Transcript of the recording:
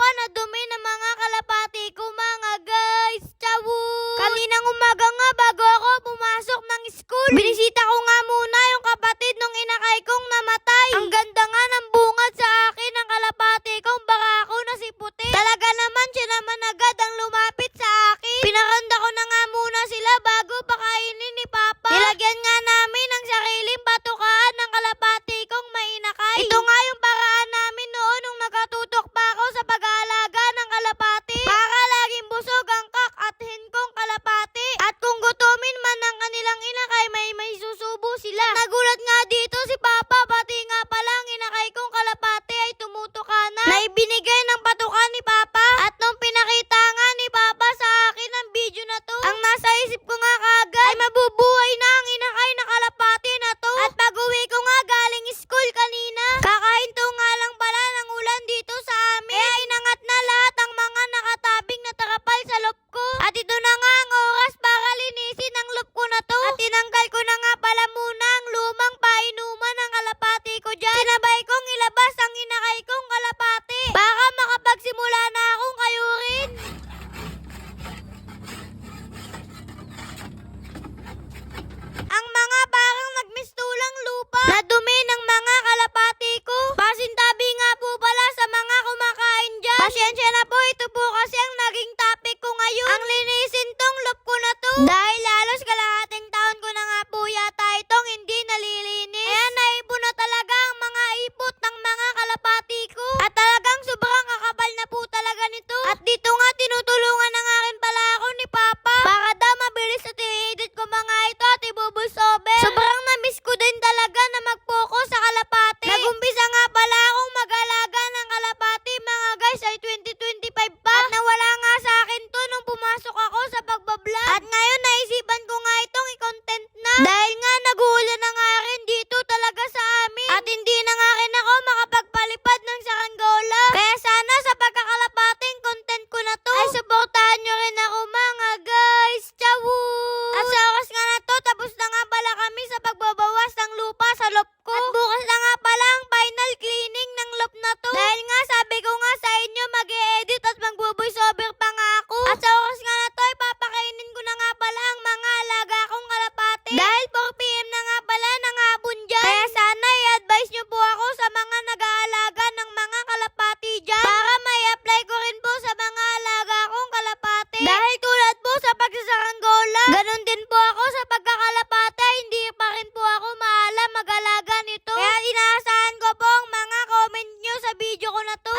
papa na dumi ng mga kalapati ko mga guys. Chawu! Kaninang umaga nga bago ako pumasok ng school, binisita ko nga muna yung kapatid nung inakay kong namatay. Ang ganda nga ng bungad sa akin ng kalapati kong baka ako nasiputi. Talaga naman siya naman agad ang lumapit sa akin. Pinakanda ko na nga muna sila bago pakainin ni papa. Nilagyan nga namin ang sariling batukaan ng kalapati kong mainakay. Ito nga yung paraan namin noon nung nakatutok pa ako sa pag-aalaga ng kalapati. Para laging busog ang kak at hen kong kalapati. At kung gutumin man ng kanilang inakay, may susubo sila. At nagulat nga dito si papa, pati nga palang inakay kong kalapati ay tumutuka na. Na ibinigay ng patukan ni papa. At nung pinakita nga ni papa sa akin ang video na to, ang nasa isip ko nga kagad ay mabubuhay na ang inakay na kalapati na to. At pag-uwi ko nga galing school kanina, kakahinto nga lang pala ng ulan dito sa amin. Kaya inangat na lahat ang mga nakatabing na takapal sa loob ko. At ito na nga ang oras para linisin ang loob ko na to. At tinanggal ko na nga pala muna ang lumang painuman ng kalapati ko dyan. Sinabay kong ilabas ang inakay kong kalapati. Baka makapagsimula na akong kayurin. Ang mga parang nagmistulang lupa na dumi ng mga kalapati ko. Pasintabi nga po pala sa mga kumakain dyan. Pasyensya na po, ito po kasi ang naging topic ko ngayon. Ang linisin tong loob ko na to. Dahil halos kalahating taon ko na nga po yata itong hindi nalilinis. Kaya naipon na talaga ang mga ipot ng mga kalapati ko. At talagang sobrang kakapal na po talaga nito. At dito nga tinutulungan na nga rin pala ako ni papa. Para daw mabilis at i-edit ko mga ito at ibubus over. Sobrang na-miss ko din talaga na mag-focus sa kalapati. Nagumpisa nga pala akong mag-alaga ng kalapati mga guys ay 2025 pa. At nawala nga sa akin to nung pumasok ako sa pagbablog. At ngayon naisipan ko nga itong i-content na. Dahil nga nag-uulan na nga rin dito talaga sa amin. At hindi na nga rin ako makapagpalipad ng saranggola. Kaya sana sa pagkakalapating content ko na to ay suportahan nyo rin ako mga guys. Chawu! At sa oras nga na to, tapos na nga pala kami sa pagbabawas ng lupa sa loob ko. At bukas na nga pala ang final cleaning ng loob na to. Dahil nga sabi ko nga sa inyo mag-i-edit at mag-voice over pa nga ako. At sa oras nga na to, ipapakainin ko na nga pala ang mga alaga kong kalapati. Dahil 4 PM na nga pala ng hapon dyan. Kaya sana i-advise nyo po ako sa mga nag-aalaga ng mga kalapati dyan. Para may apply ko rin po sa mga alaga kong kalapati. Dahil tulad po sa pagsasaranggola, ganun din po ako sa pagkakalapati. Hindi pa rin po ako maalam mag-alaga nito. Kaya inaasahan ko po ang mga comment nyo sa video ko na to.